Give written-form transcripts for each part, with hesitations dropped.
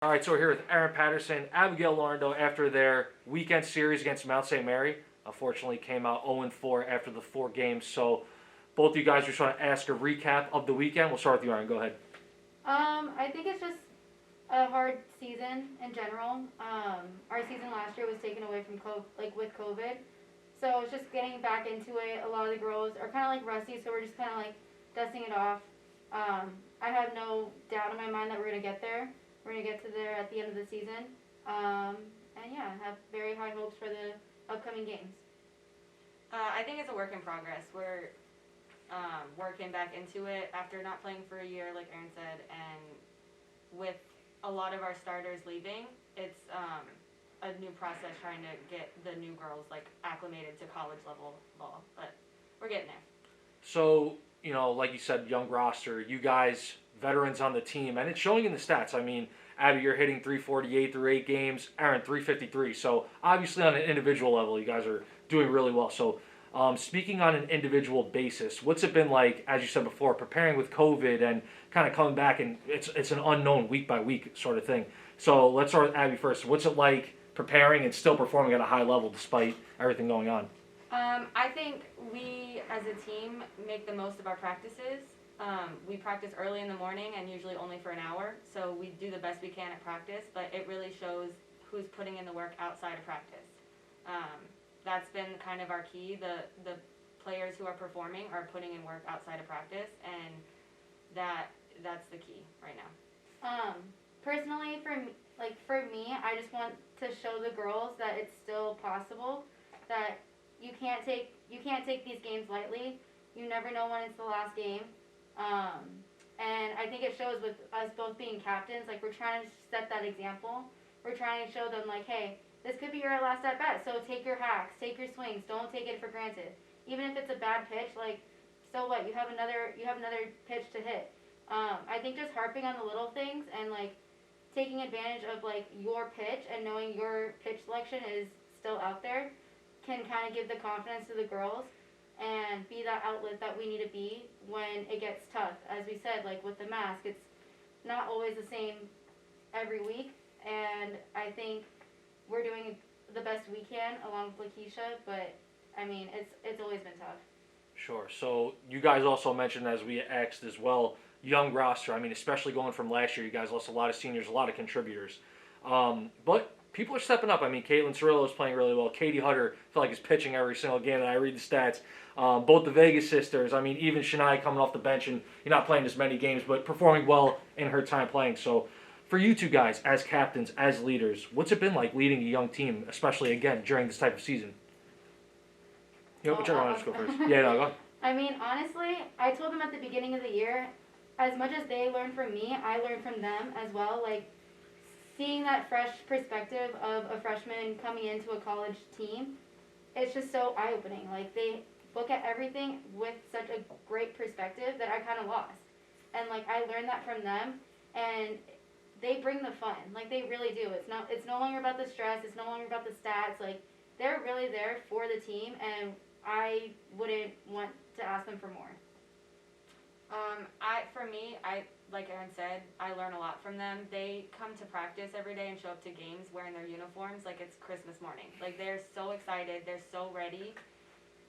All right, so we're here with Erin Patterson, Abigail Laurendeau after their weekend series against Mount St. Mary. Unfortunately, came out 0-4 after the 4 games. So both of you guys just want to ask a recap of the weekend. We'll start with you, Erin. Go ahead. I think it's just a hard season in general. Our season last year was taken away from with COVID, so it's just getting back into it. A lot of the girls are kind of like rusty, so we're just kind of like dusting it off. I have no doubt in my mind that we're gonna get there. We're gonna get to there at the end of the season, and yeah, have very high hopes for the upcoming games. I think it's a work in progress. We're working back into it after not playing for a year, like Erin said, and with a lot of our starters leaving, it's a new process trying to get the new girls like acclimated to college level ball, but we're getting there. So, like you said, young roster, you guys, veterans on the team, and it's showing in the stats. I mean, Abby, you're hitting 348 through 8 games, Erin, 353. So, obviously, on an individual level, you guys are doing really well. So, speaking on an individual basis, what's it been like, as you said before, preparing with COVID and kind of coming back, and it's an unknown week by week sort of thing. So, let's start with Abby first. What's it like preparing and still performing at a high level despite everything going on? I think we, as a team, make the most of our practices. We practice early in the morning and usually only for an hour, so we do the best we can at practice, but it really shows who's putting in the work outside of practice. That's been kind of our key. The players who are performing are putting in work outside of practice, and that's the key right now. Personally, for me, I just want to show the girls that it's still possible, that you can't take these games lightly. You never know when it's the last game. And I think it shows with us both being captains. Like, we're trying to set that example. We're trying to show them, like, hey, this could be your last at bat. So take your hacks, take your swings. Don't take it for granted. Even if it's a bad pitch, like, so what? You have another pitch to hit. I think just harping on the little things and like taking advantage of like your pitch and knowing your pitch selection is still out there can kind of give the confidence to the girls and be that outlet that we need to be when it gets tough. As we said, like with the mask, it's not always the same every week, and I think we're doing the best we can along with Lakeisha, but I mean, it's always been tough. Sure. So you guys also mentioned, as we asked as well, young roster. I mean, especially going from last year, you guys lost a lot of seniors, a lot of contributors. But people are stepping up. I mean, Caitlin Cirillo is playing really well. Katie Hutter, I feel like, is pitching every single game, and I read the stats. Both the Vegas sisters, I mean, even Shania coming off the bench, and you're not playing as many games, but performing well in her time playing. So for you two guys, as captains, as leaders, what's it been like leading a young team, especially, again, during this type of season? Whichever one wants to go first. Yeah, no, go on. I mean, honestly, I told them at the beginning of the year, as much as they learned from me, I learned from them as well. Like, seeing that fresh perspective of a freshman coming into a college team, it's just so eye-opening. Like, they look at everything with such a great perspective that I kind of lost. And, like, I learned that from them, and they bring the fun. Like, they really do. It's no longer about the stress. It's no longer about the stats. Like, they're really there for the team, and I wouldn't want to ask them for more. For me, like Erin said, I learn a lot from them. They come to practice every day and show up to games wearing their uniforms like it's Christmas morning. Like, they're so excited, they're so ready,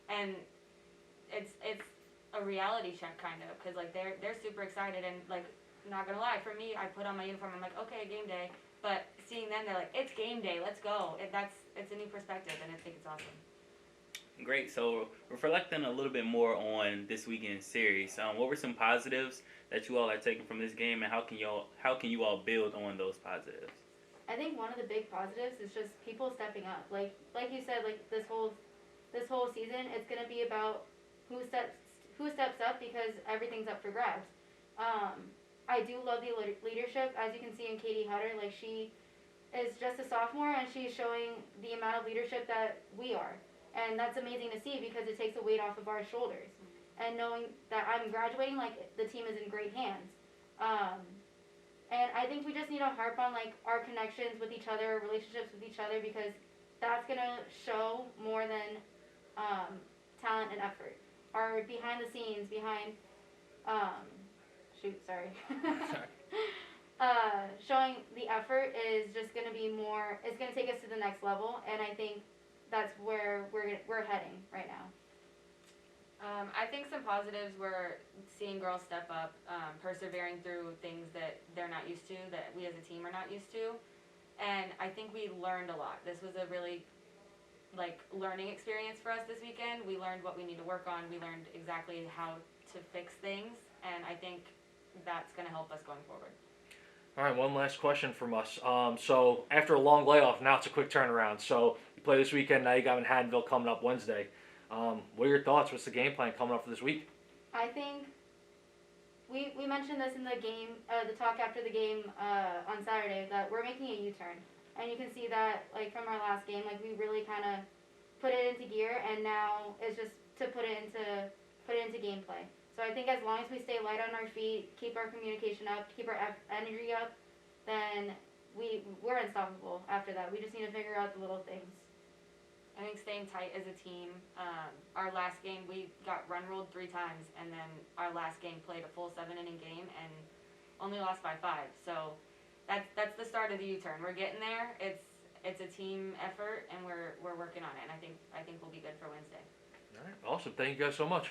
and it's a reality check kind of, because like they're super excited, and like, not gonna lie, for me, I put on my uniform, I'm like, okay, game day, but seeing them, they're like, it's game day, let's go. It's a new perspective, and I think it's awesome. Great. So reflecting a little bit more on this weekend series, what were some positives that you all are taking from this game, and how can you all build on those positives? I think one of the big positives is just people stepping up. Like you said, like this whole season, it's gonna be about who steps up, because everything's up for grabs. I do love the leadership, as you can see in Katie Hutter. Like, she is just a sophomore, and she's showing the amount of leadership that we are. And that's amazing to see, because it takes a weight off of our shoulders. And knowing that I'm graduating, like, the team is in great hands. And I think we just need to harp on, like, our connections with each other, relationships with each other, because that's going to show more than talent and effort. Our behind the scenes, showing the effort is just going to be more. It's going to take us to the next level, and I think that's where we're heading right now. I think some positives were seeing girls step up, persevering through things that they're not used to, that we as a team are not used to, and I think we learned a lot. This was a really learning experience for us this weekend. We learned what we need to work on. We learned exactly how to fix things, and I think that's going to help us going forward. All right, one last question from us. So after a long layoff, now it's a quick turnaround. So you play this weekend, now you got Manhattanville coming up Wednesday. What are your thoughts? What's the game plan coming up for this week? I think we mentioned this in the game, the talk after the game on Saturday, that we're making a U-turn, and you can see that from our last game, we really kind of put it into gear, and now it's just to put it into gameplay. So I think as long as we stay light on our feet, keep our communication up, keep our energy up, then we're unstoppable after that. We just need to figure out the little things. I think staying tight as a team. Our last game, we got run rolled 3 times, and then our last game played a full 7-inning game and only lost by 5. So that's the start of the U-turn. We're getting there. It's a team effort, and we're working on it. And I think we'll be good for Wednesday. All right, awesome. Thank you guys so much.